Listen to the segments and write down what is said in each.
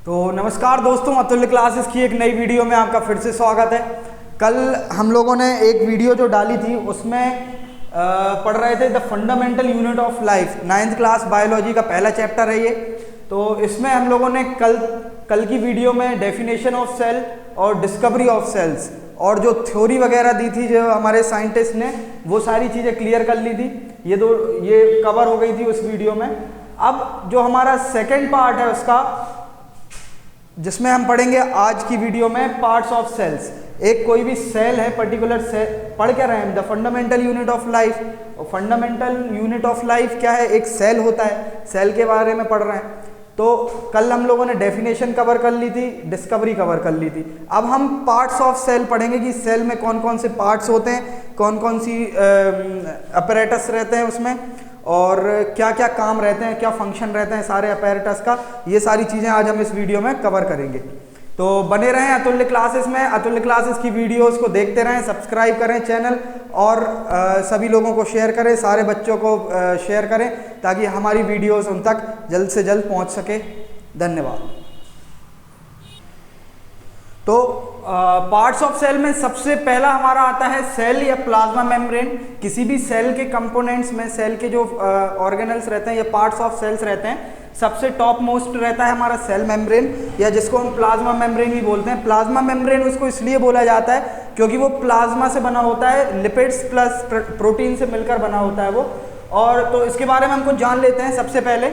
तो नमस्कार दोस्तों, अतुल्य क्लासेस की एक नई वीडियो में आपका फिर से स्वागत है। कल हम लोगों ने एक वीडियो जो डाली थी उसमें पढ़ रहे थे the fundamental unit of life, 9th class biology का पहला चैप्टर है ये। तो इसमें हम लोगों ने कल की वीडियो में डेफिनेशन ऑफ सेल और डिस्कवरी ऑफ सेल्स और जो थ्योरी वगैरह दी थी जो हमारे साइंटिस्ट ने, वो सारी चीज़ें क्लियर कर ली थी। ये कवर हो गई थी उस वीडियो में। अब जो हमारा सेकेंड पार्ट है उसका, जिसमें हम पढ़ेंगे आज की वीडियो में पार्ट्स ऑफ सेल्स। एक कोई भी सेल है, पर्टिकुलर सेल पढ़ क्या रहे हैं, the fundamental unit of life. और फंडामेंटल यूनिट ऑफ लाइफ क्या है? एक सेल होता है, सेल के बारे में पढ़ रहे हैं। तो कल हम लोगों ने डेफिनेशन कवर कर ली थी, डिस्कवरी कवर कर ली थी। अब हम पार्ट्स ऑफ सेल पढ़ेंगे कि सेल में कौन कौन से पार्ट्स होते हैं, कौन कौन सी अपैरेटस रहते हैं उसमें, और क्या क्या काम रहते हैं, क्या फंक्शन रहते हैं सारे अपैरेटस का। ये सारी चीज़ें आज हम इस वीडियो में कवर करेंगे। तो बने रहें अतुल्य क्लासेस में। अतुल्य क्लासेस की वीडियोस को देखते रहें, सब्सक्राइब करें चैनल, और सभी लोगों को शेयर करें, सारे बच्चों को शेयर करें ताकि हमारी वीडियोस उन तक जल्द से जल्द पहुंच सके। धन्यवाद। तो पार्ट्स ऑफ सेल में सबसे पहला हमारा आता है सेल या प्लाज्मा मेम्ब्रेन। किसी भी सेल के कंपोनेंट्स में, सेल के जो ऑर्गेनल्स रहते हैं या पार्ट्स ऑफ सेल्स रहते हैं, सबसे टॉप मोस्ट रहता है हमारा सेल मेम्ब्रेन, या जिसको हम प्लाज्मा मेम्ब्रेन भी बोलते हैं। प्लाज्मा मेम्ब्रेन उसको इसलिए बोला जाता है क्योंकि वो प्लाज्मा से बना होता है, लिपिड्स प्लस प्रोटीन से मिलकर बना होता है वो। और तो इसके बारे में हम कुछ जान लेते हैं। सबसे पहले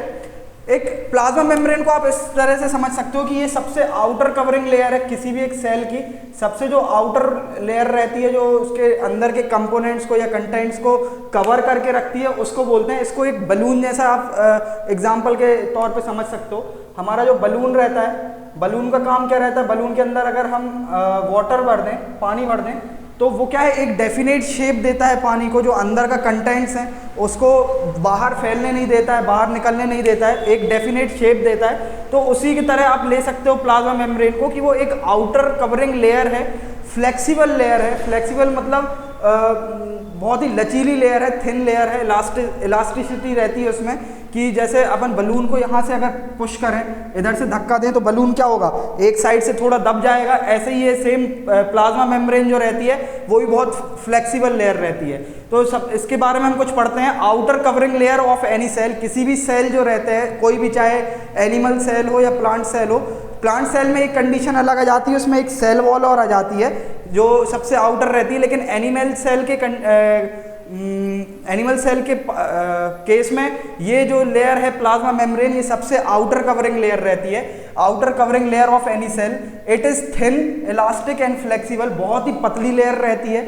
एक प्लाज्मा मेम्ब्रेन को आप इस तरह से समझ सकते हो कि ये सबसे आउटर कवरिंग लेयर है किसी भी एक सेल की। सबसे जो आउटर लेयर रहती है, जो उसके अंदर के कंपोनेंट्स को या कंटेंट्स को कवर करके रखती है, उसको बोलते हैं। इसको एक बलून जैसा आप एग्जाम्पल के तौर पे समझ सकते हो। हमारा जो बलून रहता है, बलून का काम क्या रहता है? बलून के अंदर अगर हम वाटर भर दें, पानी भर दें, तो वो क्या है, एक डेफिनेट शेप देता है पानी को। जो अंदर का कंटेंट्स हैं उसको बाहर फैलने नहीं देता है, बाहर निकलने नहीं देता है, एक डेफिनेट शेप देता है। तो उसी की तरह आप ले सकते हो प्लाज्मा मेम्ब्रेन को कि वो एक आउटर कवरिंग लेयर है, फ्लेक्सिबल लेयर है। फ्लेक्सिबल मतलब बहुत ही लचीली लेयर है, थिन लेयर है, इलास्टिसिटी रहती है उसमें। कि जैसे अपन बलून को यहाँ से अगर पुश करें, इधर से धक्का दें, तो बलून क्या होगा, एक साइड से थोड़ा दब जाएगा। ऐसे ही ये सेम प्लाज्मा मेम्ब्रेन जो रहती है वो भी बहुत फ्लेक्सिबल लेयर रहती है। तो सब इसके बारे में हम कुछ पढ़ते हैं। Outer covering layer of any cell, किसी भी सेल जो रहते हैं, कोई भी, चाहे एनिमल सेल हो या प्लांट सेल हो। प्लांट सेल में एक कंडीशन अलग आ जाती है, उसमें एक सेल वॉल और आ जाती है जो सबसे आउटर रहती है। लेकिन एनिमल सेल के केस में ये जो लेयर है प्लाज्मा मेम्ब्रेन, ये सबसे आउटर कवरिंग लेयर रहती है। Outer covering layer of any cell, it is thin, elastic and flexible. बहुत ही पतली लेयर रहती है,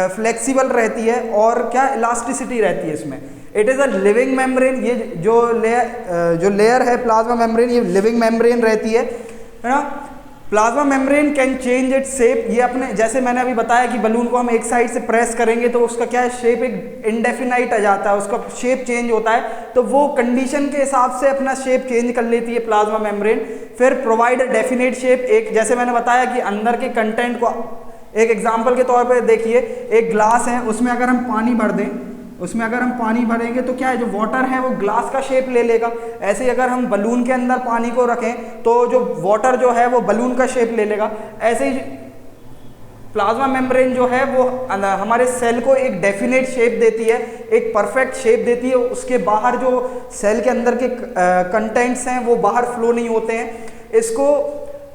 फ्लेक्सिबल रहती है, और क्या, इलास्टिसिटी रहती है इसमें। It is a living membrane. ये जो लेयर है प्लाज्मा मेम्ब्रेन, ये लिविंग मेम्ब्रेन रहती है ना। Plasma membrane can change its shape. ये अपने, जैसे मैंने अभी बताया कि बलून को हम एक साइड से प्रेस करेंगे तो उसका क्या है, शेप एक इंडेफिनाइट आ जाता है, उसका शेप चेंज होता है। तो वो कंडीशन के हिसाब से अपना शेप चेंज कर लेती है प्लाज्मा मेम्ब्रेन। फिर प्रोवाइड अ डेफिनेट शेप। एक, जैसे मैंने बताया कि अंदर के कंटेंट को, एक एग्जाम्पल के तौर पर देखिए, एक ग्लास है, उसमें अगर हम पानी भर दें, उसमें अगर हम पानी भरेंगे तो क्या है, जो वाटर है वो ग्लास का शेप ले लेगा। ऐसे ही अगर हम बलून के अंदर पानी को रखें तो जो वाटर जो है वो बलून का शेप ले लेगा। ऐसे ही प्लाज्मा मेम्ब्रेन जो है वो हमारे सेल को एक डेफिनेट शेप देती है, एक परफेक्ट शेप देती है। उसके बाहर जो सेल के अंदर के कंटेंट्स हैं वो बाहर फ्लो नहीं होते हैं। इसको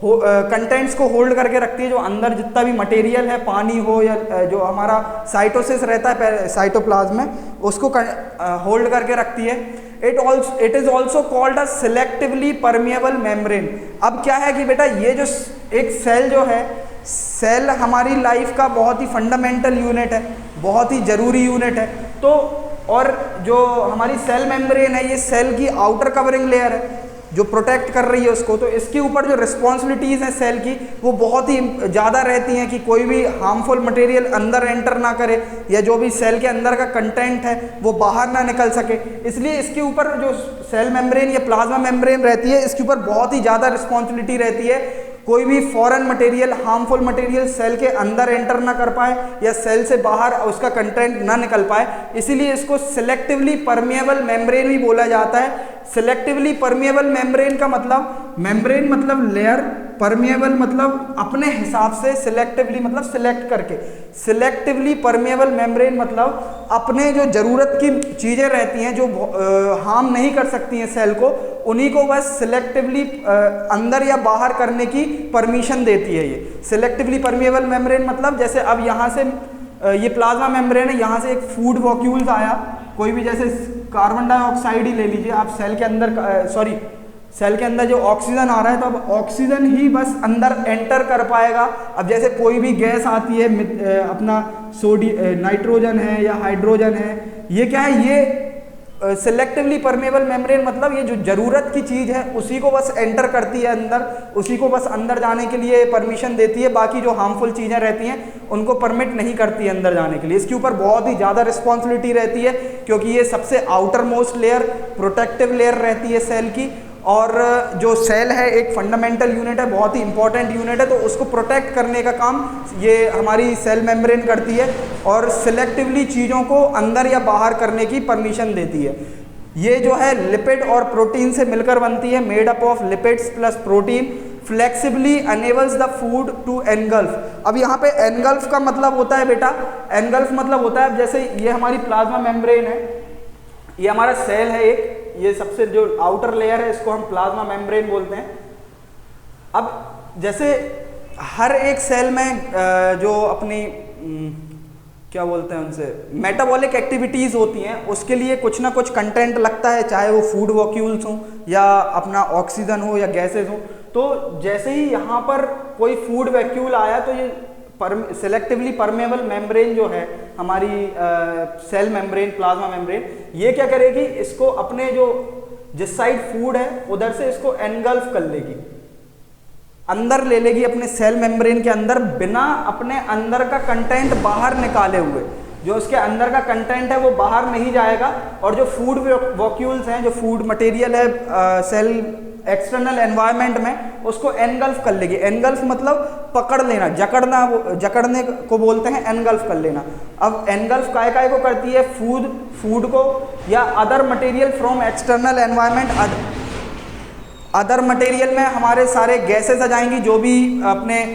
कंटेंट्स को होल्ड करके रखती है। जो अंदर जितना भी मटेरियल है, पानी हो या जो हमारा साइटोसिस रहता है साइटोप्लाज्म में, उसको होल्ड करके रखती है। It is also called a selectively permeable membrane. अब क्या है कि बेटा, ये जो एक सेल जो है, सेल हमारी लाइफ का बहुत ही फंडामेंटल यूनिट है, बहुत ही जरूरी यूनिट है। तो और जो हमारी सेल मेम्ब्रेन है, ये सेल की आउटर कवरिंग लेयर है जो प्रोटेक्ट कर रही है उसको। तो इसके ऊपर जो रिस्पॉन्सिबिलिटीज़ हैं सेल की, वो बहुत ही ज़्यादा रहती हैं कि कोई भी हार्मफुल मटेरियल अंदर एंटर ना करे, या जो भी सेल के अंदर का कंटेंट है वो बाहर ना निकल सके। इसलिए इसके ऊपर जो सेल मेम्ब्रेन या प्लाज्मा मेम्ब्रेन रहती है, इसके ऊपर बहुत ही ज़्यादा रिस्पॉन्सिबिलिटी रहती है। कोई भी foreign material, harmful material cell के अंदर एंटर ना कर पाए या सेल से बाहर उसका कंटेंट ना निकल पाए, इसीलिए इसको सिलेक्टिवली परमिएबल मेम्ब्रेन भी बोला जाता है। सिलेक्टिवली परमिएबल मेम्ब्रेन का मतलब, मेम्ब्रेन मतलब लेयर, परमिएबल मतलब अपने हिसाब से, सिलेक्टिवली मतलब सिलेक्ट करके, सिलेक्टिवली परमिएबल मेम्ब्रेन मतलब अपने जो ज़रूरत की चीज़ें रहती हैं जो हार्म नहीं कर सकती हैं सेल को, उन्हीं को बस सिलेक्टिवली अंदर या बाहर करने की परमिशन देती है ये। सिलेक्टिवली परमिएबल मेम्ब्रेन मतलब जैसे अब यहाँ से ये प्लाज्मा मेम्ब्रेन है, यहाँ से एक फूड वॉक्यूल्स आया, कोई भी जैसे कार्बन डाइऑक्साइड ही ले लीजिए आप, सेल के अंदर सेल के अंदर जो ऑक्सीजन आ रहा है तो अब ऑक्सीजन ही बस अंदर एंटर कर पाएगा। अब जैसे कोई भी गैस आती है, अपना नाइट्रोजन है या हाइड्रोजन है, ये क्या है, ये सिलेक्टिवली परमेबल मेम्ब्रेन मतलब ये जो ज़रूरत की चीज़ है उसी को बस एंटर करती है अंदर, उसी को बस अंदर जाने के लिए परमिशन देती है, बाकी जो हार्मफुल चीज़ें रहती हैं उनको परमिट नहीं करती है अंदर जाने के लिए। इसके ऊपर बहुत ही ज़्यादा रिस्पॉन्सिबिलिटी रहती है क्योंकि ये सबसे outer most layer, protective layer रहती है सेल की, और जो सेल है एक फंडामेंटल यूनिट है, बहुत ही इंपॉर्टेंट यूनिट है, तो उसको प्रोटेक्ट करने का काम ये हमारी सेल मेम्ब्रेन करती है और सिलेक्टिवली चीज़ों को अंदर या बाहर करने की परमिशन देती है। ये जो है लिपिड और प्रोटीन से मिलकर बनती है, made up of lipids plus protein, flexibly enables the food to engulf. अब यहाँ पे एनगल्फ का मतलब होता है बेटा, एनगल्फ मतलब होता है जैसे ये हमारी प्लाज्मा मेम्ब्रेन है, ये हमारा सेल है एक, ये सबसे जो आउटर लेयर है इसको हम प्लाज्मा मेम्ब्रेन बोलते हैं। अब जैसे हर एक सेल में जो अपनी क्या बोलते हैं उनसे मेटाबॉलिक एक्टिविटीज़ होती हैं, उसके लिए कुछ ना कुछ कंटेंट लगता है, चाहे वो फूड वॉक्यूल्स हों या अपना ऑक्सीजन हो या गैसेज हो। तो जैसे ही यहाँ पर कोई फूड वैक्यूल आया तो ये सिलेक्टिवली परमेबल मेम्ब्रेन जो है हमारी सेल मेम्ब्रेन, प्लाज्मा मेम्ब्रेन, ये क्या करेगी, इसको अपने जो जिस साइड फूड है उधर से इसको एनगल्फ कर लेगी, अंदर ले लेगी अपने सेल मेम्ब्रेन के अंदर, बिना अपने अंदर का कंटेंट बाहर निकाले हुए। जो उसके अंदर का कंटेंट है वो बाहर नहीं जाएगा, और जो फूड वॉक्यूल्स हैं, जो फूड मटेरियल है सेल एक्सटर्नल एनवायरनमेंट में, उसको एनगल्फ कर लेगी। एनगल्फ मतलब पकड़ लेना, जकड़ना, जकड़ने को बोलते हैं एनगल्फ कर लेना। अब एनगल्फ काय को करती है, फूड को या other material from external environment. Other material में हमारे सारे गैसेस आ जाएंगी, जो भी अपने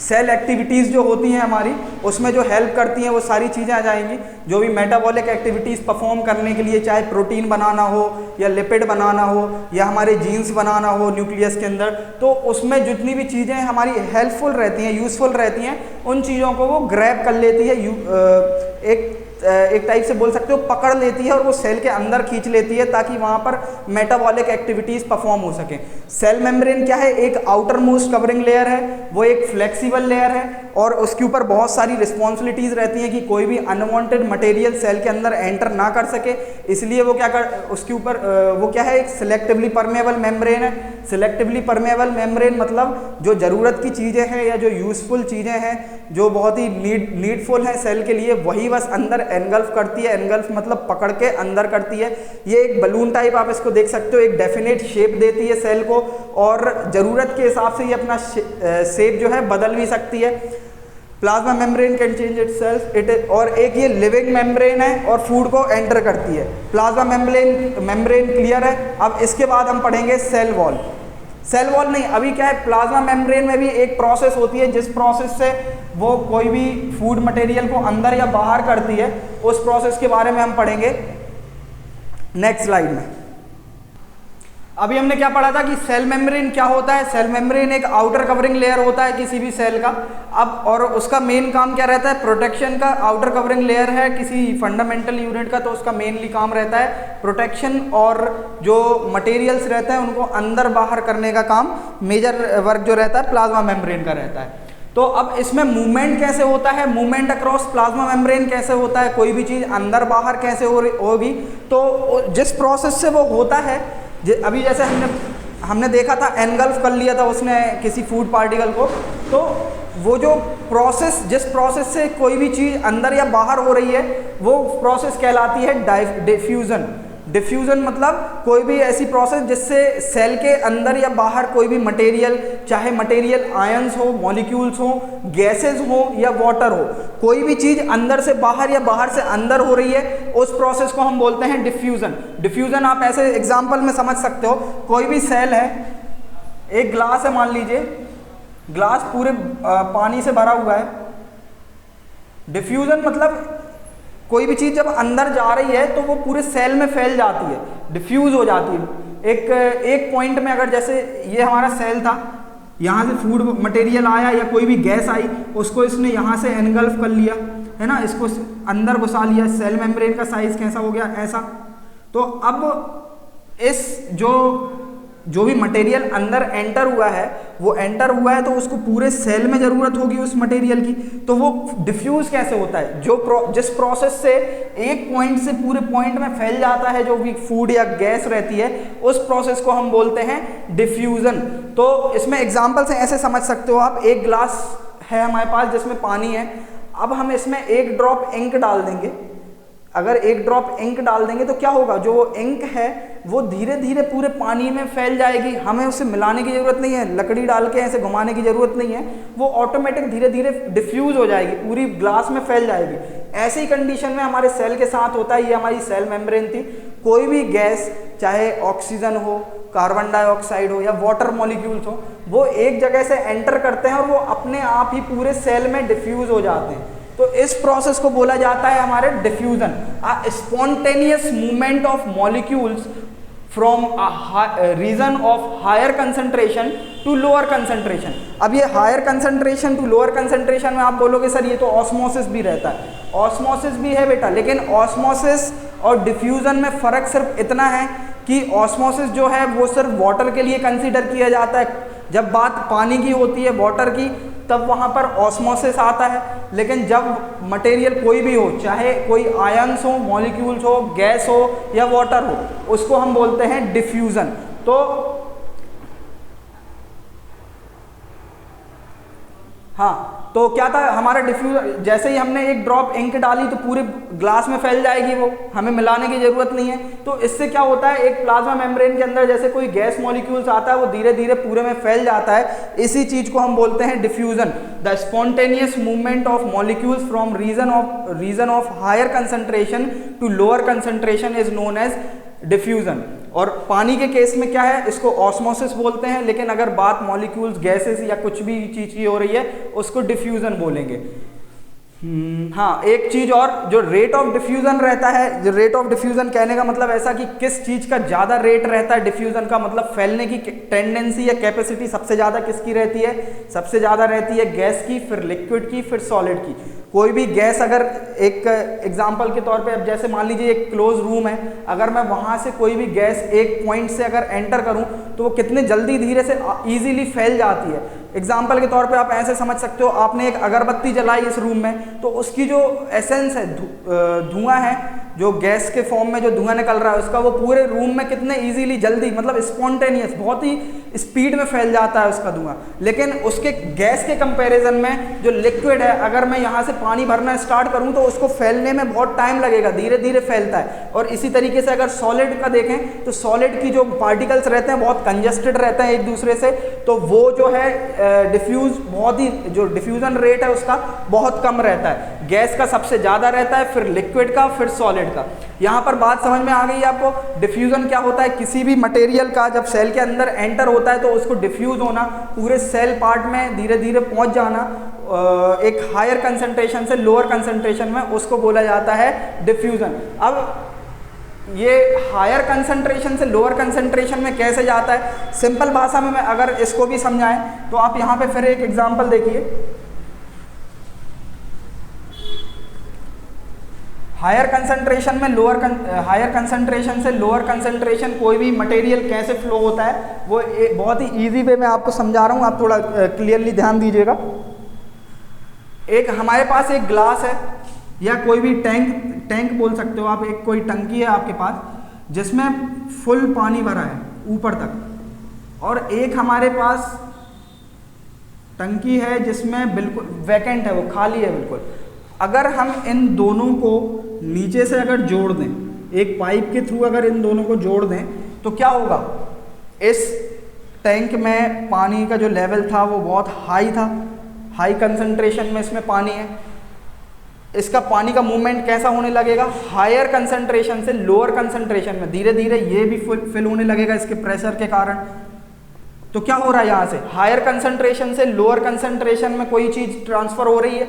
सेल एक्टिविटीज़ जो होती हैं हमारी, उसमें जो हेल्प करती हैं वो सारी चीज़ें आ जाएंगी। जो भी मेटाबॉलिक एक्टिविटीज़ परफॉर्म करने के लिए, चाहे प्रोटीन बनाना हो या लिपिड बनाना हो या हमारे जीन्स बनाना हो न्यूक्लियस के अंदर, तो उसमें जितनी भी चीज़ें हमारी हेल्पफुल रहती हैं, यूज़फुल रहती हैं, उन चीज़ों को वो ग्रैब कर लेती है, एक टाइप से बोल सकते हो पकड़ लेती है, और वो सेल के अंदर खींच लेती है ताकि वहाँ पर मेटाबॉलिक एक्टिविटीज़ परफॉर्म हो सके। सेल मेम्ब्रेन क्या है, एक आउटर मोस्ट कवरिंग लेयर है, वो एक फ्लेक्सिबल लेयर है, और उसके ऊपर बहुत सारी रिस्पॉन्सिबिलिटीज़ रहती हैं कि कोई भी अनवांटेड मटेरियल सेल के अंदर एंटर ना कर सके। इसलिए वो उसके ऊपर वो क्या है, एक सिलेक्टिवली परमेबल मेम्ब्रेन है। सिलेक्टिवली परमेबल मेम्ब्रेन मतलब जो ज़रूरत की चीज़ें हैं या जो यूज़फुल चीज़ें हैं, जो बहुत ही नीडफुल हैं सेल के लिए, वही बस अंदर एनगल्फ करती है। एनगल्फ मतलब पकड़ के अंदर करती है। ये एक बलून टाइप आप इसको देख सकते हो, एक डेफिनेट शेप देती है सेल को, और ज़रूरत के हिसाब से ये अपना शेप जो है बदल भी सकती है। Plasma membrane can change itself, और एक ये लिविंग मेम्ब्रेन है और फूड को एंटर करती है। प्लाज्मा मेम्ब्रेन क्लियर है। अब इसके बाद हम पढ़ेंगे सेल वॉल। सेल वॉल नहीं, अभी क्या है, प्लाज्मा मेम्ब्रेन में भी एक प्रोसेस होती है जिस प्रोसेस से वो कोई भी फूड मटेरियल को अंदर या बाहर करती है, उस प्रोसेस के बारे में हम पढ़ेंगे नेक्स्ट स्लाइड में। अभी हमने क्या पढ़ा था कि सेल मेम्ब्रेन क्या होता है। सेल मेम्ब्रेन एक आउटर कवरिंग लेयर होता है किसी भी सेल का। अब और उसका मेन काम क्या रहता है, प्रोटेक्शन का। आउटर कवरिंग लेयर है किसी फंडामेंटल यूनिट का, तो उसका मेनली काम रहता है प्रोटेक्शन, और जो मटेरियल्स रहते हैं उनको अंदर बाहर करने का काम, मेजर वर्क जो रहता है प्लाज्मा मेम्ब्रेन का रहता है। तो अब इसमें मूवमेंट कैसे होता है, मूवमेंट अक्रॉस प्लाज्मा मेम्ब्रेन कैसे होता है, कोई भी चीज़ अंदर बाहर कैसे होगी, तो जिस प्रोसेस से वो होता है, अभी जैसे हमने देखा था, एनगल्फ कर लिया था उसने किसी फूड पार्टिकल को, तो वो जो प्रोसेस, जिस प्रोसेस से कोई भी चीज़ अंदर या बाहर हो रही है, वो प्रोसेस कहलाती है डिफ्यूज़न। डिफ्यूजन मतलब कोई भी ऐसी प्रोसेस जिससे सेल के अंदर या बाहर कोई भी मटेरियल, चाहे मटेरियल आयंस हो, मॉलिक्यूल्स हो, गैसेस हो या वाटर हो, कोई भी चीज अंदर से बाहर या बाहर से अंदर हो रही है, उस प्रोसेस को हम बोलते हैं डिफ्यूजन। डिफ्यूजन आप ऐसे एग्जांपल में समझ सकते हो, कोई भी सेल है, एक ग्लास है, मान लीजिए ग्लास पूरे पानी से भरा हुआ है। डिफ्यूजन मतलब कोई भी चीज जब अंदर जा रही है तो वो पूरे सेल में फैल जाती है, डिफ्यूज हो जाती है। एक पॉइंट में, अगर जैसे ये हमारा सेल था, यहाँ से फूड मटेरियल आया या कोई भी गैस आई, उसको इसने यहाँ से एनगल्फ कर लिया, है ना, इसको अंदर घुसा लिया। सेल मेम्ब्रेन का साइज कैसा हो गया, ऐसा। तो अब इस जो भी मटेरियल अंदर एंटर हुआ है, वो एंटर हुआ है तो उसको पूरे सेल में जरूरत होगी उस मटेरियल की, तो वो डिफ्यूज कैसे होता है? जिस प्रोसेस से एक पॉइंट से पूरे पॉइंट में फैल जाता है जो भी फूड या गैस रहती है, उस प्रोसेस को हम बोलते हैं डिफ्यूजन। तो इसमें एग्जांपल से ऐसे समझ सकते हो आप, एक ग्लास है हमारे पास जिसमें पानी है, अब हम इसमें एक ड्रॉप इंक डाल देंगे। अगर एक ड्रॉप इंक डाल देंगे तो क्या होगा, जो इंक है वो धीरे धीरे पूरे पानी में फैल जाएगी, हमें उसे मिलाने की जरूरत नहीं है, लकड़ी डाल के ऐसे घुमाने की जरूरत नहीं है, वो ऑटोमेटिक धीरे धीरे डिफ्यूज हो जाएगी, पूरी ग्लास में फैल जाएगी। ऐसी कंडीशन में हमारे सेल के साथ होता है। ये हमारी सेल मेम्ब्रेन थी। कोई भी गैस, चाहे ऑक्सीजन हो, कार्बन डाइऑक्साइड हो या वाटर मॉलिक्यूल्स हो, वो एक जगह से एंटर करते हैं और वो अपने आप ही पूरे सेल में डिफ्यूज हो जाते हैं। तो इस प्रोसेस को बोला जाता है हमारे diffusion, spontaneous movement of molecules from region of higher concentration to lower concentration. अब ये higher concentration to lower concentration में आप बोलोगे सर ये तो ऑस्मोसिस भी रहता है। ऑस्मोसिस भी है बेटा, लेकिन ऑस्मोसिस और डिफ्यूजन में फ़र्क सिर्फ इतना है कि ऑस्मोसिस जो है वो सिर्फ वाटर के लिए कंसीडर किया जाता है। जब बात पानी की होती है, वाटर की, तब वहाँ पर ऑस्मोसिस आता है। लेकिन जब मटेरियल कोई भी हो, चाहे कोई आयंस हो, मॉलिक्यूल्स हो, गैस हो या वाटर हो, उसको हम बोलते हैं डिफ्यूजन। तो हाँ, तो क्या था हमारा डिफ्यूजन, जैसे ही हमने एक ड्रॉप इंक डाली तो पूरे ग्लास में फैल जाएगी, वो हमें मिलाने की जरूरत नहीं है। तो इससे क्या होता है, एक प्लाज्मा मेम्ब्रेन के अंदर जैसे कोई गैस मॉलिक्यूल्स आता है, वो धीरे धीरे पूरे में फैल जाता है। इसी चीज को हम बोलते हैं diffusion. The spontaneous movement of molecules from region of higher concentration to lower concentration is known as diffusion. और पानी के केस में क्या है, इसको ऑस्मोसिस बोलते हैं, लेकिन अगर बात मॉलिक्यूल्स, गैसेस या कुछ भी चीज की हो रही है, उसको डिफ्यूजन बोलेंगे। हाँ, एक चीज और, जो रेट ऑफ डिफ्यूजन रहता है, जो रेट ऑफ डिफ्यूजन कहने का मतलब ऐसा कि किस चीज का ज्यादा रेट रहता है डिफ्यूजन का, मतलब फैलने की टेंडेंसी या कैपेसिटी सबसे ज्यादा किसकी रहती है? सबसे ज्यादा रहती है गैस की, फिर लिक्विड की, फिर सॉलिड की। कोई भी गैस, अगर एक एग्जांपल के तौर पे, अब जैसे मान लीजिए एक क्लोज रूम है, अगर मैं वहां से कोई भी गैस एक पॉइंट से अगर एंटर करूं तो वो कितने जल्दी धीरे से इजीली फैल जाती है। एग्जाम्पल के तौर पे आप ऐसे समझ सकते हो, आपने एक अगरबत्ती जलाई इस रूम में, तो उसकी जो एसेंस है, धुआं है, जो गैस के फॉर्म में जो धुआं निकल रहा है उसका, वो पूरे रूम में कितने इजीली, जल्दी, मतलब स्पॉन्टेनियस, बहुत ही स्पीड में फैल जाता है उसका धुआं। लेकिन उसके गैस के कंपैरिजन में जो लिक्विड है, अगर मैं यहाँ से पानी भरना स्टार्ट करूँ तो उसको फैलने में बहुत टाइम लगेगा, धीरे धीरे फैलता है। और इसी तरीके से अगर सॉलिड का देखें तो सॉलिड की जो पार्टिकल्स रहते हैं बहुत कंजस्टेड रहते हैं एक दूसरे से, तो वो जो है डिफ्यूज, बहुत ही, जो डिफ्यूजन रेट है उसका बहुत कम रहता है। गैस का सबसे ज़्यादा रहता है, फिर लिक्विड का, फिर सॉलिड का। यहाँ पर बात समझ में आ गई आपको? डिफ्यूजन क्या होता है, किसी भी मटेरियल का जब सेल के अंदर एंटर होता है तो उसको डिफ्यूज होना, पूरे सेल पार्ट में धीरे धीरे पहुँच जाना, एक हायर कंसंट्रेशन से लोअर कंसंट्रेशन में, उसको बोला जाता है डिफ्यूजन। अब ये हायर कंसंट्रेशन से लोअर कंसंट्रेशन में कैसे जाता है, सिंपल भाषा में मैं अगर इसको भी समझाएं तो आप यहाँ पे फिर एक एग्जांपल देखिए। हायर कंसंट्रेशन से लोअर कंसंट्रेशन कोई भी मटेरियल कैसे फ्लो होता है, वो बहुत ही इजी वे में आपको समझा रहा हूँ, आप थोड़ा क्लियरली ध्यान दीजिएगा। एक हमारे पास एक ग्लास है या कोई भी टैंक बोल सकते हो आप, एक कोई टंकी है आपके पास जिसमें फुल पानी भरा है ऊपर तक, और एक हमारे पास टंकी है जिसमें बिल्कुल वैकेंट है, वो खाली है बिल्कुल। अगर हम इन दोनों को नीचे से अगर जोड़ दें एक पाइप के थ्रू अगर इन दोनों को जोड़ दें तो क्या होगा, इस टैंक में पानी का जो लेवल था वो बहुत हाई था, हाई कंसंट्रेशन में इसमें पानी है। इसका पानी का मूवमेंट कैसा होने लगेगा, हायर कंसंट्रेशन से लोअर कंसंट्रेशन में, धीरे धीरे ये भी फिल होने लगेगा इसके प्रेशर के कारण। तो क्या हो रहा है यहाँ से, हायर कंसंट्रेशन से लोअर कंसंट्रेशन में कोई चीज ट्रांसफर हो रही है।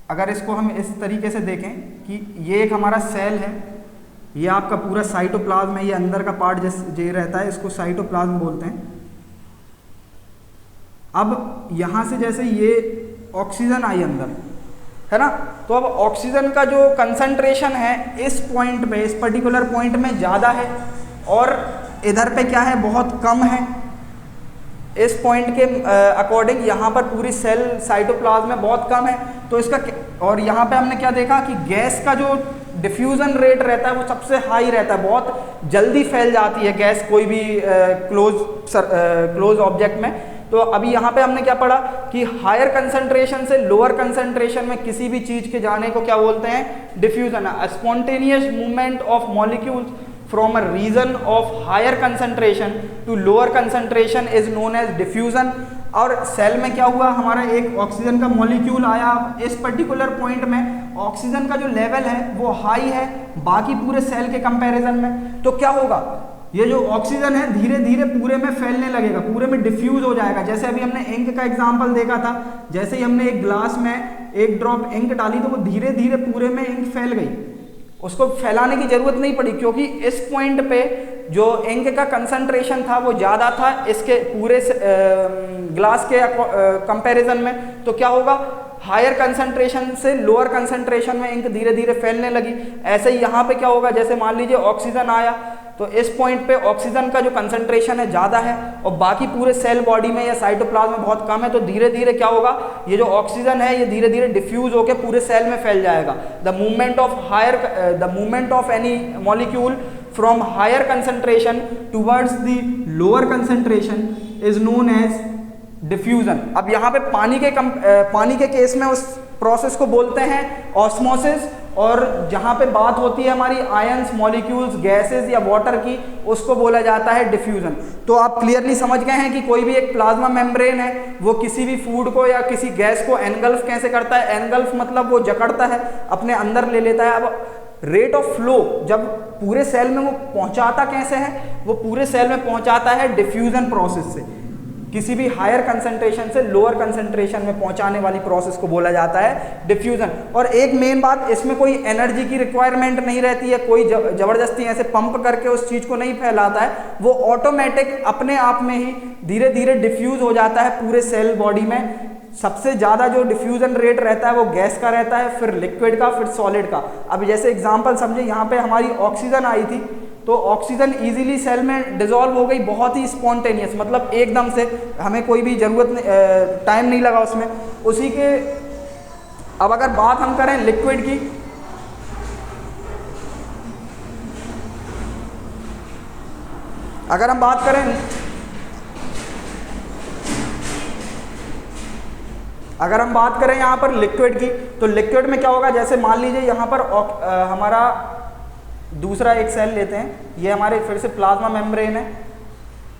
अगर इसको हम इस तरीके से देखें कि ये एक हमारा सेल है, ये आपका पूरा साइटोप्लाज्म है, ये अंदर का पार्ट जो रहता है इसको साइटोप्लाज्म बोलते हैं। अब यहाँ से जैसे ये ऑक्सीजन आई अंदर, है ना, तो अब ऑक्सीजन का जो कंसंट्रेशन है इस पॉइंट पे, इस पर्टिकुलर पॉइंट में ज़्यादा है और इधर पे क्या है, बहुत कम है। इस पॉइंट के अकॉर्डिंग यहाँ पर पूरी सेल साइटोप्लाज्म में बहुत कम है। तो इसका, और यहाँ पे हमने क्या देखा कि गैस का जो डिफ्यूजन रेट रहता है वो सबसे हाई रहता है, बहुत जल्दी फैल जाती है गैस कोई भी क्लोज ऑब्जेक्ट में। तो अभी यहाँ पे हमने क्या पढ़ा कि हायर कंसंट्रेशन से लोअर कंसंट्रेशन में किसी भी चीज के जाने को क्या बोलते हैं, diffusion. Spontaneous movement of molecules from a region of higher concentration to lower concentration is known as diffusion. और सेल में क्या हुआ, हमारा एक ऑक्सीजन का मॉलिक्यूल आया, इस पर्टिकुलर पॉइंट में ऑक्सीजन का जो लेवल है वो हाई है बाकी पूरे सेल के कंपैरिजन में। तो क्या होगा, ये जो ऑक्सीजन है धीरे धीरे पूरे में फैलने लगेगा, पूरे में डिफ्यूज हो जाएगा। जैसे अभी हमने इंक का एग्जांपल देखा था, जैसे ही हमने एक ग्लास में एक ड्रॉप इंक डाली तो वो धीरे धीरे पूरे में इंक फैल गई, उसको फैलाने की जरूरत नहीं पड़ी, क्योंकि इस पॉइंट पे जो इंक का कंसंट्रेशन था वो ज़्यादा था इसके पूरे ग्लास के कंपैरिजन में। तो क्या होगा, हायर कंसंट्रेशन से लोअर कंसंट्रेशन में इंक धीरे धीरे फैलने लगी। ऐसे ही यहाँ पे क्या होगा, जैसे मान लीजिए ऑक्सीजन आया तो इस पॉइंट पे ऑक्सीजन का जो कंसंट्रेशन है ज़्यादा है और बाकी पूरे सेल बॉडी में या साइटोप्लाज्म में बहुत कम है, तो धीरे धीरे क्या होगा, ये जो ऑक्सीजन है ये धीरे धीरे डिफ्यूज होकर पूरे सेल में फैल जाएगा। The movement of any molecule from higher concentration towards the lower concentration is known as diffusion. अब यहाँ पे पानी के केस में उस प्रोसेस को बोलते हैं ऑस्मोसिस, और जहाँ पे बात होती है हमारी आयंस, मॉलिक्यूल्स, गैसेस या वाटर की, उसको बोला जाता है डिफ्यूजन। तो आप क्लियरली समझ गए हैं कि कोई भी एक प्लाज्मा मेम्ब्रेन है वो किसी भी फूड को या किसी गैस को एनगल्फ कैसे करता है। एनगल्फ मतलब वो जकड़ता है, अपने अंदर ले लेता है। अब रेट ऑफ फ्लो जब पूरे सेल में वो पहुंचाता कैसे है, वो पूरे सेल में पहुंचाता है डिफ्यूजन प्रोसेस से। किसी भी हायर कंसंट्रेशन से लोअर कंसंट्रेशन में पहुंचाने वाली प्रोसेस को बोला जाता है डिफ्यूजन। और एक मेन बात, इसमें कोई एनर्जी की रिक्वायरमेंट नहीं रहती है, कोई जबरदस्ती ऐसे पंप करके उस चीज को नहीं फैलाता है, वो ऑटोमेटिक अपने आप में ही धीरे धीरे डिफ्यूज हो जाता है पूरे सेल बॉडी में। सबसे ज़्यादा जो डिफ्यूजन रेट रहता है वो गैस का रहता है, फिर लिक्विड का, फिर सॉलिड का। अब जैसे एग्जांपल समझे, यहाँ पे हमारी ऑक्सीजन आई थी तो ऑक्सीजन इजीली सेल में डिसॉल्व हो गई, बहुत ही स्पॉन्टेनियस, मतलब एकदम से, हमें कोई भी जरूरत टाइम नहीं लगा उसमें उसी के। अब अगर बात हम करें लिक्विड की, अगर हम बात करें यहाँ पर लिक्विड की, तो लिक्विड में क्या होगा, जैसे मान लीजिए यहाँ पर हमारा दूसरा एक सेल लेते हैं, ये हमारे फिर से प्लाज्मा मेम्ब्रेन है,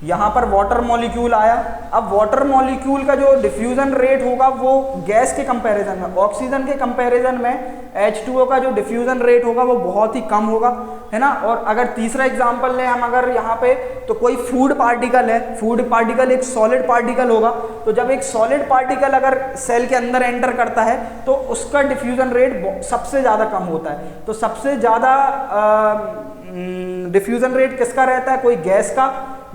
यहाँ पर वाटर मॉलिक्यूल आया। अब वाटर मॉलिक्यूल का जो डिफ्यूजन रेट होगा वो गैस के कंपैरिजन में, ऑक्सीजन के कंपैरिजन में H2O का जो डिफ्यूजन रेट होगा वो बहुत ही कम होगा, है ना। और अगर तीसरा एग्जांपल लें हम, अगर यहाँ पे तो कोई फूड पार्टिकल है, फूड पार्टिकल एक सॉलिड पार्टिकल होगा, तो जब एक सॉलिड पार्टिकल अगर सेल के अंदर एंटर करता है तो उसका डिफ्यूजन रेट सबसे ज़्यादा कम होता है। तो सबसे ज़्यादा डिफ्यूजन रेट किसका रहता है, कोई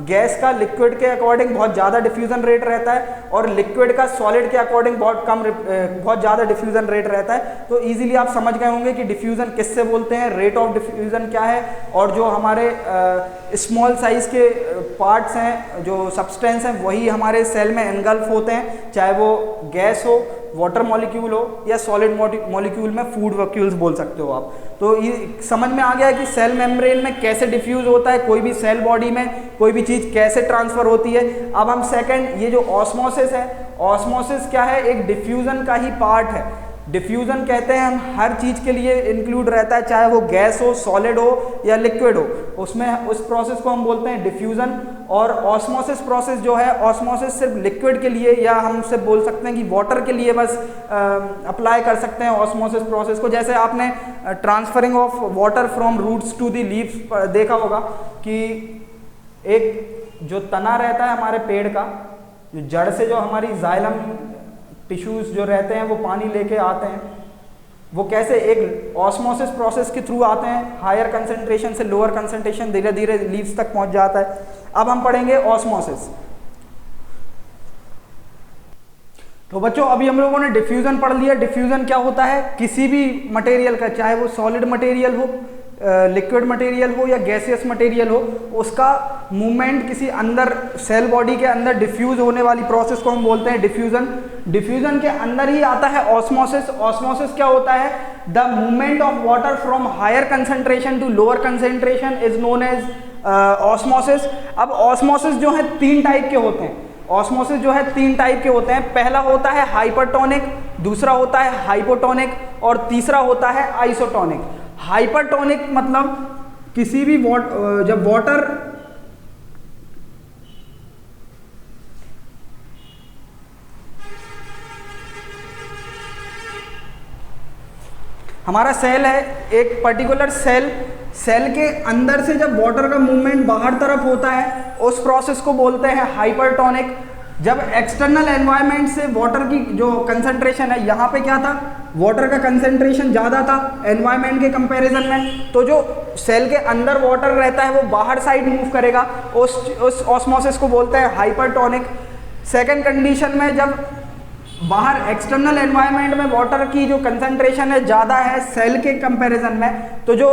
गैस का लिक्विड के अकॉर्डिंग बहुत ज़्यादा डिफ्यूजन रेट रहता है, और लिक्विड का सॉलिड के अकॉर्डिंग बहुत ज़्यादा डिफ्यूजन रेट रहता है। तो इजीली आप समझ गए होंगे कि डिफ्यूजन किससे बोलते हैं, रेट ऑफ डिफ्यूजन क्या है, और जो हमारे स्मॉल साइज के पार्ट्स हैं, जो सब्सटेंस हैं, वही हमारे सेल में एनगल्फ होते हैं, चाहे वो गैस हो, वाटर मॉलिक्यूल हो या सॉलिड मॉलिक्यूल में फूड वॉक्यूल्स बोल सकते हो आप। तो ये समझ में आ गया है कि सेल मेम्ब्रेन में कैसे डिफ्यूज होता है, कोई भी सेल बॉडी में कोई भी चीज़ कैसे ट्रांसफ़र होती है। अब हम सेकंड, ये जो ऑस्मोसिस है, ऑस्मोसिस क्या है, एक डिफ्यूजन का ही पार्ट है। डिफ्यूज़न कहते हैं हम हर चीज़ के लिए इंक्लूड रहता है, चाहे वो गैस हो, सॉलिड हो या लिक्विड हो, उसमें उस प्रोसेस को हम बोलते हैं डिफ्यूज़न। और ऑस्मोसिस प्रोसेस जो है, ऑस्मोसिस सिर्फ लिक्विड के लिए या हम सिर्फ बोल सकते हैं कि वाटर के लिए बस अप्लाई कर सकते हैं ऑस्मोसिस प्रोसेस को। जैसे आपने transferring of water from roots to the leaves देखा होगा कि एक जो तना रहता है हमारे पेड़ का, जो जड़ से जो हमारी जाइलम टिश्यूज जो रहते हैं वो पानी लेके आते हैं, वो कैसे एक ऑस्मोसिस प्रोसेस के थ्रू आते हैं, हायर कंसंट्रेशन से लोअर कंसंट्रेशन धीरे धीरे लीव्स तक पहुंच जाता है। अब हम पढ़ेंगे ऑस्मोसिस। तो बच्चों अभी हम लोगों ने डिफ्यूजन पढ़ लिया। डिफ्यूजन क्या होता है, किसी भी मटेरियल का, चाहे वो सॉलिड मटेरियल हो, लिक्विड मटेरियल हो या गैसियस मटेरियल हो, उसका मूवमेंट किसी अंदर सेल बॉडी के अंदर डिफ्यूज होने वाली प्रोसेस को हम बोलते हैं डिफ्यूजन। डिफ्यूजन के अंदर ही आता है ऑस्मोसिस। ऑस्मोसिस क्या होता है, the movement of water from higher concentration to lower concentration is known as osmosis. अब ऑस्मोसिस जो है 3 टाइप के होते हैं। ऑस्मोसिस जो है 3 टाइप के होते हैं। पहला होता है हाइपरटोनिक, दूसरा होता है हाइपोटोनिक और तीसरा होता है आइसोटोनिक। हाइपरटोनिक मतलब किसी भी जब वाटर हमारा सेल है, एक पर्टिकुलर सेल के अंदर से जब वाटर का मूवमेंट बाहर तरफ होता है उस प्रोसेस को बोलते हैं हाइपरटोनिक। जब एक्सटर्नल एनवायरनमेंट से वाटर की जो कंसंट्रेशन है, यहाँ पे क्या था, वाटर का कंसंट्रेशन ज़्यादा था एनवायरनमेंट के कंपैरिजन में, तो जो सेल के अंदर वाटर रहता है वो बाहर साइड मूव करेगा, उस ऑस्मोसिस को बोलते हैं हाइपरटोनिक। सेकेंड कंडीशन में जब बाहर एक्सटर्नल एनवायरनमेंट में वाटर की जो कंसंट्रेशन है ज़्यादा है सेल के कंपैरिजन में, तो जो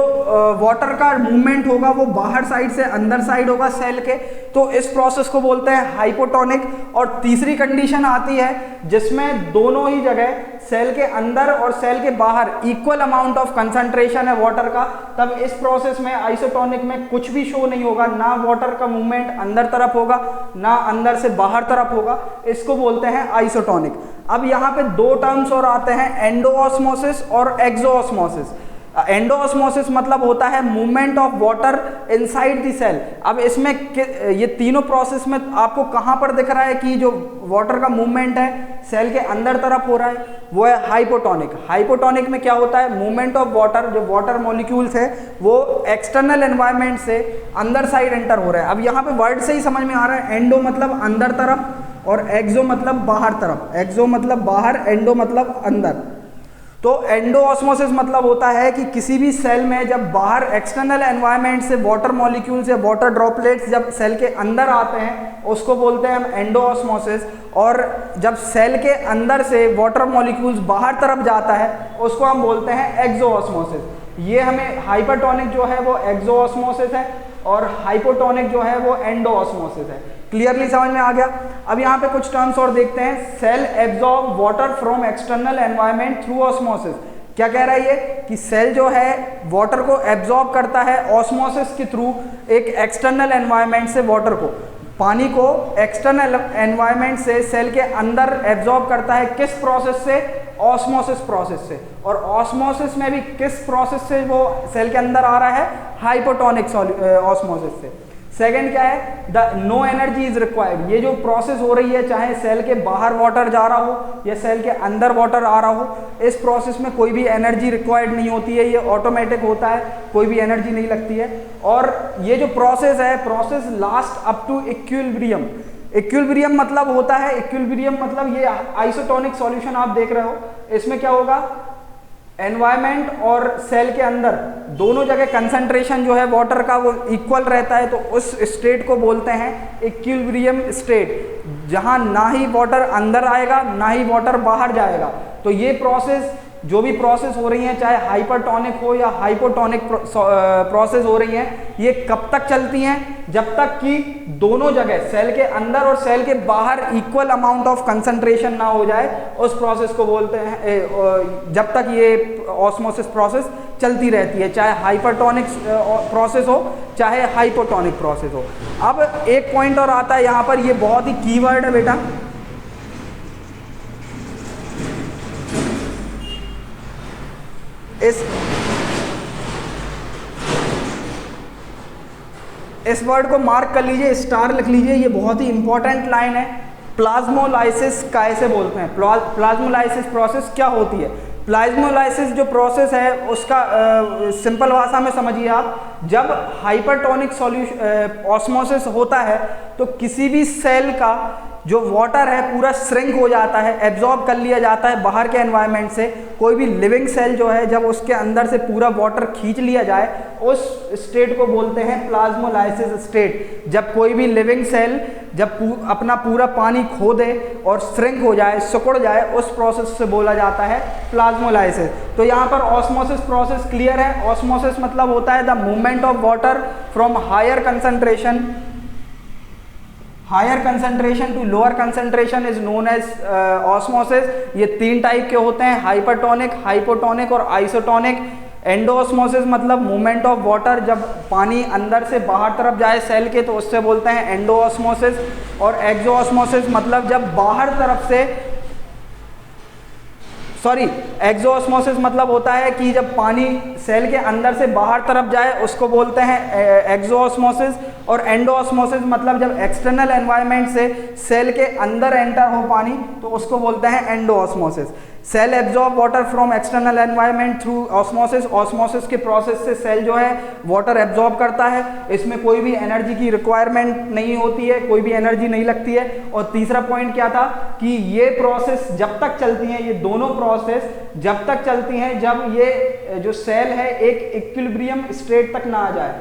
वाटर का मूवमेंट होगा वो बाहर साइड से अंदर साइड होगा सेल के, तो इस प्रोसेस को बोलते हैं हाइपोटोनिक। और तीसरी कंडीशन आती है जिसमें दोनों ही जगह सेल के अंदर और सेल के बाहर इक्वल अमाउंट ऑफ कंसंट्रेशन है वाटर का, तब इस प्रोसेस में आइसोटोनिक में कुछ भी शो नहीं होगा, ना वाटर का मूवमेंट अंदर तरफ होगा ना अंदर से बाहर तरफ होगा, इसको बोलते हैं आइसोटोनिक। अब यहाँ पे 2 टर्म्स और आते हैं, एंडोऑस्मोसिस और एक्सोऑस्मोसिस। एंडोऑस्मोसिस मतलब होता है movement of water inside the cell. अब इसमें ये तीनों प्रोसेस में आपको कहाँ पर दिख रहा है कि जो वाटर का मूवमेंट है सेल के अंदर तरफ हो रहा है, वो है हाइपोटोनिक। हाइपोटोनिक में क्या होता है, मूवमेंट ऑफ वाटर, जो वाटर मॉलिक्यूल्स है वो एक्सटर्नल एनवायरनमेंट से अंदर साइड एंटर हो रहा है। अब यहाँ पे वर्ड से ही समझ में आ रहा है, एंडो मतलब अंदर तरफ और एक्सो मतलब बाहर तरफ। एक्सो मतलब बाहर, एंडो मतलब अंदर। तो एंडोऑस्मोसिस मतलब होता है कि किसी भी सेल में जब बाहर एक्सटर्नल एनवायरनमेंट से वाटर मॉलिक्यूल्स या वाटर ड्रॉपलेट्स जब सेल के अंदर आते हैं उसको बोलते हैं हम एंडोऑस्मोसिस। और जब सेल के अंदर से वाटर मॉलिक्यूल्स बाहर तरफ जाता है उसको हम बोलते हैं एक्सोऑस्मोसिस। ये हमें हाइपरटोनिक जो है वो एक्सोऑस्मोसिस है और हाइपोटोनिक जो है वो एंडोऑस्मोसिस है। क्लियरली समझ में आ गया। अब यहाँ पे कुछ टर्म्स और देखते हैं। Cell absorb water from external environment through osmosis. क्या कह रहा है ये कि सेल जो है वाटर को एब्जॉर्ब करता है ऑस्मोसिस के थ्रू, एक एक्सटर्नल एनवायरनमेंट से वाटर को, पानी को एक्सटर्नल एनवायरनमेंट से सेल के अंदर एब्जॉर्ब करता है। किस प्रोसेस से, ऑस्मोसिस प्रोसेस से। और ऑस्मोसिस में भी किस प्रोसेस से वो सेल के अंदर आ रहा है, हाइपोटोनिक ऑस्मोसिस से। सेकेंड क्या है, the no energy is required. ये जो प्रोसेस हो रही है, चाहे सेल के बाहर वाटर जा रहा हो या सेल के अंदर वाटर आ रहा हो, इस प्रोसेस में कोई भी एनर्जी रिक्वायर्ड नहीं होती है, ये ऑटोमेटिक होता है, कोई भी एनर्जी नहीं लगती है। और ये जो प्रोसेस है, process last up to equilibrium. Equilibrium मतलब होता है, इक्विलिब्रियम मतलब ये आइसोटोनिक सॉल्यूशन आप देख रहे हो, इसमें क्या होगा, एनवायरनमेंट और सेल के अंदर दोनों जगह कंसंट्रेशन जो है वाटर का वो इक्वल रहता है, तो उस स्टेट को बोलते हैं इक्विलिब्रियम स्टेट, जहां ना ही वाटर अंदर आएगा ना ही वाटर बाहर जाएगा। तो ये प्रोसेस, जो भी प्रोसेस हो रही हैं, चाहे हाइपरटोनिक हो या हाइपोटोनिक प्रोसेस हो रही हैं, ये कब तक चलती हैं, जब तक कि दोनों जगह सेल के अंदर और सेल के बाहर इक्वल अमाउंट ऑफ कंसंट्रेशन ना हो जाए, उस प्रोसेस को बोलते हैं, जब तक ये ऑस्मोसिस प्रोसेस चलती रहती है, चाहे हाइपरटोनिक प्रोसेस हो चाहे हाइपोटोनिक प्रोसेस हो। अब एक पॉइंट और आता है यहाँ पर, ये बहुत ही कीवर्ड है बेटा, इस वर्ड को मार्क कर लीजिए, स्टार लिख लीजिए, ये बहुत ही इंपॉर्टेंट लाइन है। प्लाज्मोलाइसिस कैसे बोलते हैं, प्लाज्मोलाइसिस प्रोसेस क्या होती है। प्लाज्मोलाइसिस जो प्रोसेस है उसका सिंपल भाषा में समझिए आप, जब हाइपरटोनिक सॉल्यूशन ऑस्मोसिस होता है तो किसी भी सेल का जो वाटर है पूरा श्रिंक हो जाता है, एब्जॉर्ब कर लिया जाता है बाहर के एनवायरनमेंट से। कोई भी लिविंग सेल जो है जब उसके अंदर से पूरा वाटर खींच लिया जाए उस स्टेट को बोलते हैं प्लाज्मोलाइसिस स्टेट। जब कोई भी लिविंग सेल जब अपना पूरा पानी खो दे और श्रिंक हो जाए, सिकुड़ जाए, उस प्रोसेस से बोला जाता है प्लाज्मोलाइसिस। तो यहाँ पर ऑस्मोसिस प्रोसेस क्लियर है। ऑस्मोसिस मतलब होता है the movement of water from higher concentration to lower concentration is known as osmosis. ये 3 टाइप के होते हैं, हाइपरटोनिक, हाइपोटोनिक और आइसोटोनिक। एंडोऑस्मोसिस मतलब मूवमेंट ऑफ वाटर, जब पानी अंदर से बाहर तरफ जाए सेल के तो उससे बोलते हैं एंडोऑस्मोसिस। और एक्सोऑस्मोसिस मतलब जब बाहर तरफ से एक्सोऑस्मोसिस मतलब होता है कि जब पानी सेल के अंदर से बाहर तरफ जाए उसको बोलते हैं एक्सोऑस्मोसिस। और एंडोऑस्मोसिस मतलब जब एक्सटर्नल एनवायरनमेंट से सेल के अंदर एंटर हो पानी तो उसको बोलते हैं endosmosis. Cell absorb water from external environment through osmosis. Osmosis के प्रोसेस से सेल जो है वाटर एब्जॉर्ब करता है, इसमें कोई भी एनर्जी की रिक्वायरमेंट नहीं होती है, कोई भी एनर्जी नहीं लगती है। और तीसरा पॉइंट क्या था कि ये प्रोसेस जब तक चलती हैं, ये दोनों प्रोसेस जब तक चलती हैं जब ये जो सेल है एक इक्विलिब्रियम स्टेट तक ना आ जाए।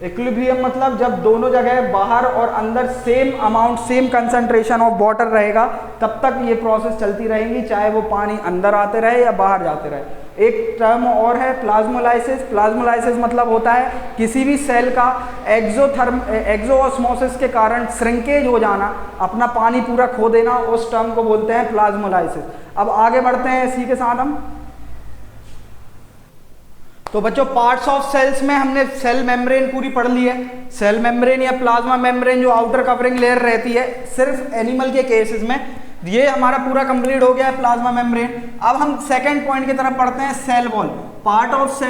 इक्विलिब्रियम मतलब जब दोनों जगह बाहर और अंदर same amount, same concentration of water रहेगा तब तक ये प्रोसेस चलती रहेंगी, चाहे वो पानी अंदर आते रहे या बाहर जाते रहे। एक टर्म और है प्लाज्मोलाइसिस। प्लाज्मोलाइसिस मतलब होता है किसी भी सेल का एक्सोऑस्मोसिस के कारण श्रिंकेज हो जाना, अपना पानी पूरा खो देना, उस टर्म को बोलते हैं प्लाज्मोलाइसिस। अब आगे बढ़ते हैं इसी के साथ हम। तो बच्चों पार्ट्स ऑफ सेल्स में हमने सेल मेम्ब्रेन पूरी पढ़ ली है। सेल मेम्ब्रेन या प्लाज्मा मेम्ब्रेन जो आउटर कवरिंग लेयर रहती है सिर्फ एनिमल के केसेस में, ये हमारा पूरा कंप्लीट हो गया है प्लाज्मा मेम्ब्रेन। अब हम सेकंड पॉइंट की तरफ पढ़ते हैं, cell wall. Parts of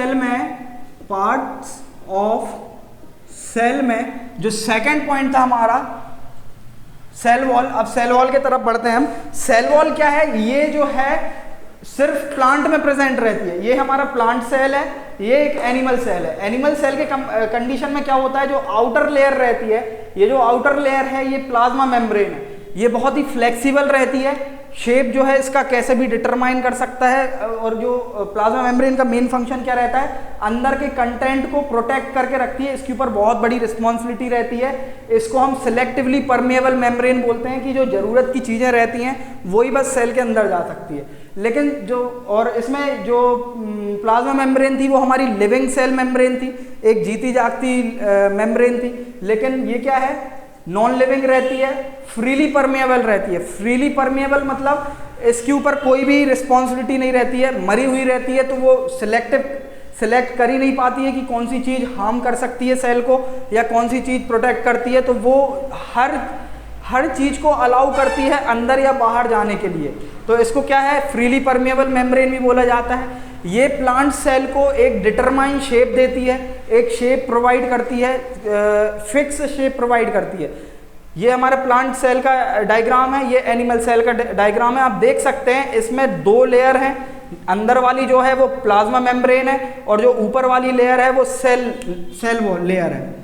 cell में जो सेकंड पॉइंट था हमारा सेल वॉल। अब सेल वॉल की तरफ बढ़ते हैं हम। सेल वॉल क्या है, ये जो है सिर्फ प्लांट में प्रेजेंट रहती है। ये हमारा प्लांट सेल है, ये एक एनिमल सेल है। एनिमल सेल के कंडीशन में क्या होता है, जो आउटर लेयर रहती है, ये जो आउटर लेयर है ये प्लाज्मा मेम्ब्रेन है, ये बहुत ही फ्लेक्सिबल रहती है। शेप जो है इसका कैसे भी डिटरमाइन कर सकता है। और जो प्लाज्मा मेम्ब्रेन का मेन फंक्शन क्या रहता है, अंदर के कंटेंट को प्रोटेक्ट करके रखती है। इसके ऊपर बहुत बड़ी रिस्पॉन्सिबिलिटी रहती है। इसको हम सिलेक्टिवली परमेएबल मेम्ब्रेन बोलते हैं कि जो ज़रूरत की चीज़ें रहती हैं वही बस सेल के अंदर जा सकती है। लेकिन जो और इसमें जो प्लाज्मा मेम्ब्रेन थी वो हमारी लिविंग सेल मेम्ब्रेन थी, एक जीती जागती मेम्ब्रेन थी। लेकिन ये क्या है, नॉन लिविंग रहती है, फ्रीली परमेएबल रहती है। फ्रीली परमेएबल मतलब इसके ऊपर कोई भी रिस्पॉन्सिबिलिटी नहीं रहती है, मरी हुई रहती है, तो वो सिलेक्ट कर ही नहीं पाती है कि कौन सी चीज़ हार्म कर सकती है सेल को या कौन सी चीज़ प्रोटेक्ट करती है। तो वो हर चीज़ को अलाउ करती है अंदर या बाहर जाने के लिए। तो इसको क्या है, फ्रीली परमेएबल मेम्ब्रेन भी बोला जाता है। ये प्लांट सेल को एक डिटरमाइन शेप देती है, एक शेप प्रोवाइड करती है, फिक्स शेप प्रोवाइड करती है। ये हमारे प्लांट सेल का डायग्राम है, ये एनिमल सेल का डायग्राम है। आप देख सकते हैं इसमें 2 लेयर हैं। अंदर वाली जो है वो प्लाज्मा मेम्ब्रेन है और जो ऊपर वाली लेयर है वो सेल वॉल लेयर है,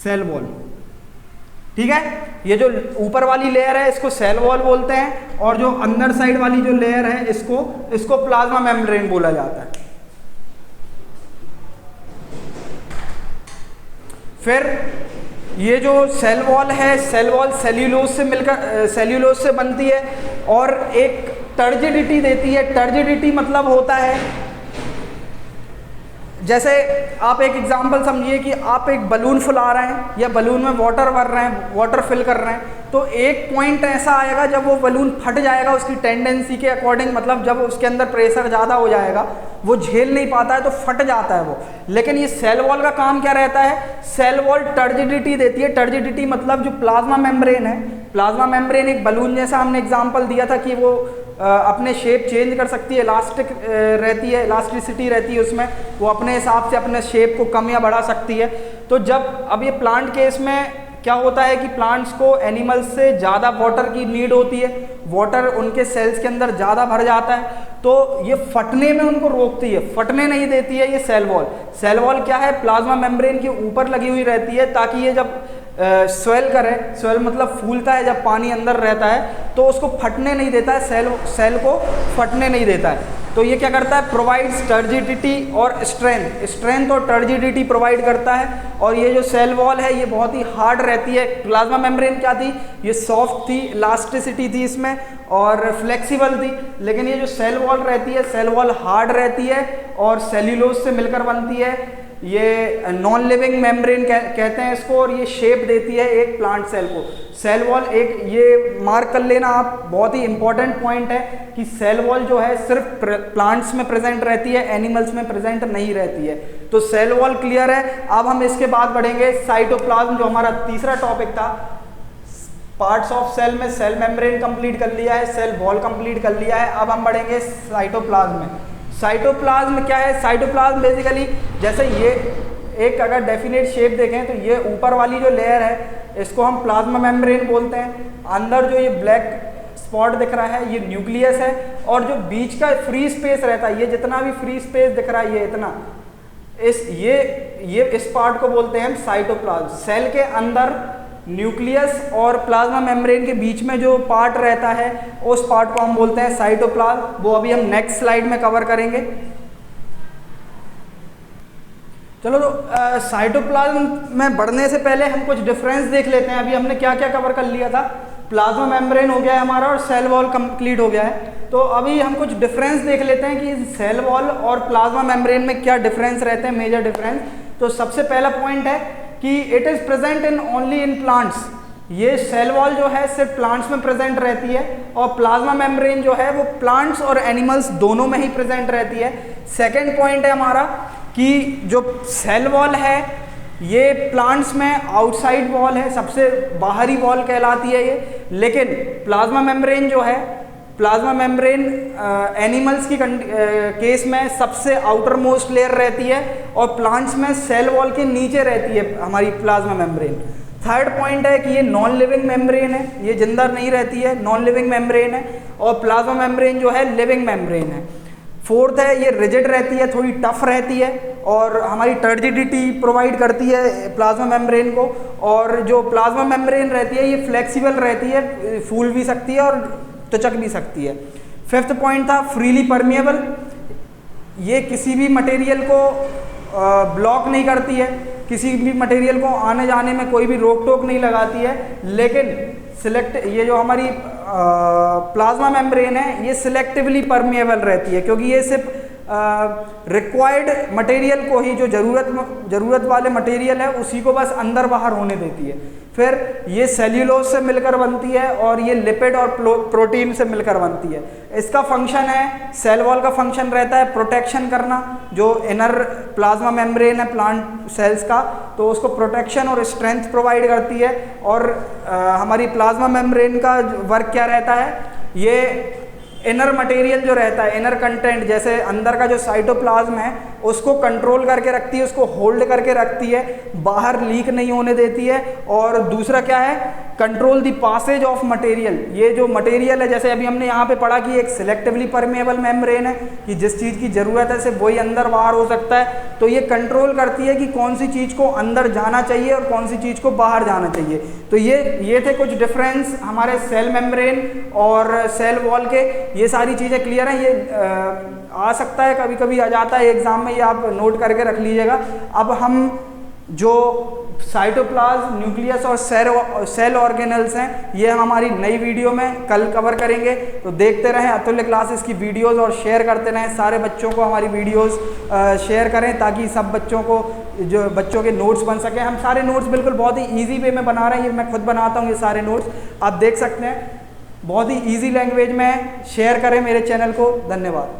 सेल वॉल। ठीक है, ये जो ऊपर वाली लेयर है इसको सेल वॉल बोलते हैं और जो अंदर साइड वाली जो लेयर है इसको प्लाज्मा मेम्ब्रेन बोला जाता है। फिर ये जो सेल वॉल है, सेल वॉल सेल्यूलोज से बनती है और एक टर्जिडिटी देती है। टर्जिडिटी मतलब होता है, जैसे आप एक एग्जांपल समझिए कि आप एक बलून फुला रहे हैं या बलून में वाटर भर रहे हैं, वाटर फिल कर रहे हैं, तो एक पॉइंट ऐसा आएगा जब वो बलून फट जाएगा उसकी टेंडेंसी के अकॉर्डिंग, मतलब जब उसके अंदर प्रेशर ज़्यादा हो जाएगा, वो झेल नहीं पाता है तो फट जाता है वो। लेकिन ये सेल वॉल का काम क्या रहता है, सेल वॉल टर्जिडिटी देती है। टर्जिडिटी मतलब जो प्लाज्मा मेम्ब्रेन है, प्लाज्मा मेम्ब्रेन एक बलून जैसा, हमने एग्जाम्पल दिया था कि वो अपने शेप चेंज कर सकती है, इलास्टिक रहती है, इलास्टिसिटी रहती है उसमें, वो अपने हिसाब से अपने शेप को कम या बढ़ा सकती है। तो जब अब ये प्लांट केस में क्या होता है कि प्लांट्स को एनिमल्स से ज़्यादा वाटर की नीड होती है, वाटर उनके सेल्स के अंदर ज़्यादा भर जाता है, तो ये फटने में उनको रोकती है, फटने नहीं देती है ये सेल वॉल। सेल वॉल क्या है, प्लाज्मा मेम्ब्रेन के ऊपर लगी हुई रहती है ताकि ये जब स्वेल करे, स्वेल मतलब फूलता है जब पानी अंदर रहता है, तो उसको फटने नहीं देता है, सेल को फटने नहीं देता है। तो ये क्या करता है, प्रोवाइड्स टर्जिडिटी और स्ट्रेंथ और टर्जिडिटी प्रोवाइड करता है। और ये जो सेल वॉल है ये बहुत ही हार्ड रहती है। प्लाज्मा मेम्ब्रेन क्या थी, ये सॉफ्ट थी, इलास्टिसिटी थी इसमें और फ्लेक्सिबल थी, लेकिन ये जो सेल वॉल रहती है, सेल वॉल हार्ड रहती है और सेल्यूलोज से मिलकर बनती है। ये नॉन लिविंग मेम्ब्रेन कहते हैं इसको, और ये शेप देती है एक प्लांट सेल को। सेल वॉल एक, ये मार्क कर लेना आप, बहुत ही इंपॉर्टेंट पॉइंट है कि सेल वॉल जो है सिर्फ प्लांट्स में प्रेजेंट रहती है, एनिमल्स में प्रेजेंट नहीं रहती है। तो सेल वॉल क्लियर है। अब हम इसके बाद बढ़ेंगे साइटोप्लाज्म, जो हमारा तीसरा टॉपिक था। पार्ट्स ऑफ सेल में सेल मेम्ब्रेन कंप्लीट कर लिया है, सेल वॉल कंप्लीट कर लिया है। अब हम बढ़ेंगे साइटोप्लाज्म में। साइटोप्लाज्म क्या है, साइटोप्लाज्म बेसिकली जैसे ये एक अगर डेफिनेट शेप देखें तो ये ऊपर वाली जो लेयर है इसको हम प्लाज्मा मेम्ब्रेन बोलते हैं। अंदर जो ये ब्लैक स्पॉट दिख रहा है ये न्यूक्लियस है, और जो बीच का फ्री स्पेस रहता है, ये जितना भी फ्री स्पेस दिख रहा है ये इतना, इस पार्ट को बोलते हैं हम साइटोप्लाज्म। सेल के अंदर न्यूक्लियस और प्लाज्मा मेम्ब्रेन के बीच में जो पार्ट रहता है उस पार्ट को हम बोलते हैं साइटोप्लाज्म। वो अभी हम नेक्स्ट स्लाइड में कवर करेंगे। चलो, तो साइटोप्लाज्म में बढ़ने से पहले हम कुछ डिफरेंस देख लेते हैं। अभी हमने क्या क्या कवर कर लिया था, प्लाज्मा मेम्ब्रेन हो गया है हमारा और सेल वॉल कंप्लीट हो गया है। तो अभी हम कुछ डिफरेंस देख लेते हैं कि सेल वॉल और प्लाज्मा मेम्ब्रेन में क्या डिफरेंस रहते हैं, मेजर डिफरेंस। तो सबसे पहला पॉइंट है कि it is present in only in plants. ये सेल वॉल जो है सिर्फ प्लांट्स में प्रेजेंट रहती है, और प्लाज्मा मेम्ब्रेन जो है वो प्लांट्स और एनिमल्स दोनों में ही प्रेजेंट रहती है। सेकेंड पॉइंट है हमारा कि जो सेल वॉल है ये प्लांट्स में आउटसाइड वॉल है, सबसे बाहरी वॉल कहलाती है ये। लेकिन प्लाज्मा मेम्ब्रेन जो है, प्लाज्मा मेम्ब्रेन एनिमल्स की केस में सबसे आउटर मोस्ट लेयर रहती है, और प्लांट्स में सेल वॉल के नीचे रहती है हमारी प्लाज्मा मेम्ब्रेन। थर्ड पॉइंट है कि ये नॉन लिविंग मेम्ब्रेन है, ये जिंदा नहीं रहती है, नॉन लिविंग मेम्ब्रेन है, और प्लाज्मा मेम्ब्रेन जो है लिविंग मेम्ब्रेन है। फोर्थ है ये रिजिड रहती है, थोड़ी टफ रहती है, और हमारी टर्जिडिटी प्रोवाइड करती है प्लाज्मा मेम्ब्रेन को। और जो प्लाज्मा मेम्ब्रेन रहती है ये फ्लेक्सिबल रहती है, फूल भी सकती है और टचक भी सकती है। फिफ्थ पॉइंट था फ्रीली परमिएबल, ये किसी भी मटेरियल को ब्लॉक नहीं करती है, किसी भी मटेरियल को आने जाने में कोई भी रोक टोक नहीं लगाती है। लेकिन ये जो हमारी प्लाज्मा मेम्ब्रेन है ये सिलेक्टिवली परमिएबल रहती है, क्योंकि ये सिर्फ रिक्वायर्ड मटेरियल को ही, जो ज़रूरत वाले मटेरियल है उसी को बस अंदर बाहर होने देती है। फिर ये सेल्यूलोज से मिलकर बनती है, और ये लिपिड और प्रोटीन से मिलकर बनती है। इसका फंक्शन है, सेल वॉल का फंक्शन रहता है प्रोटेक्शन करना। जो इनर प्लाज्मा मेम्ब्रेन है प्लांट सेल्स का, तो उसको प्रोटेक्शन और स्ट्रेंथ प्रोवाइड करती है। और हमारी प्लाज्मा मेम्ब्रेन का वर्क क्या रहता है, ये इनर मटेरियल जो रहता है, इनर कंटेंट, जैसे अंदर का जो साइटोप्लाज्म है उसको कंट्रोल करके रखती है, उसको होल्ड करके रखती है, बाहर लीक नहीं होने देती है। और दूसरा क्या है, control the passage of material. ये जो मटेरियल है, जैसे अभी हमने यहाँ पे पढ़ा कि एक सिलेक्टिवली परमेबल मेम्ब्रेन है, कि जिस चीज़ की ज़रूरत है सिर्फ वही अंदर बाहर हो सकता है, तो ये कंट्रोल करती है कि कौन सी चीज़ को अंदर जाना चाहिए और कौन सी चीज़ को बाहर जाना चाहिए। तो ये थे कुछ डिफरेंस हमारे सेल मेम्ब्रेन और सेल वॉल के। ये सारी चीज़ें क्लियर हैं। ये आ सकता है, कभी कभी आ जाता है एग्जाम में, ये आप नोट करके रख लीजिएगा। अब हम जो साइटोप्लाज्म, न्यूक्लियस और सेल ऑर्गेनल्स हैं, ये हमारी नई वीडियो में कल कवर करेंगे। तो देखते रहें अतुल्य क्लासेस की वीडियोस और शेयर करते रहें। सारे बच्चों को हमारी वीडियोस शेयर करें, ताकि सब बच्चों को, जो बच्चों के नोट्स बन सकें। हम सारे नोट्स बिल्कुल बहुत ही ईजी वे में बना रहे हैं, ये मैं खुद बनाता हूँ। ये सारे नोट्स आप देख सकते हैं, बहुत ही ईजी लैंग्वेज में। शेयर करें मेरे चैनल को। धन्यवाद।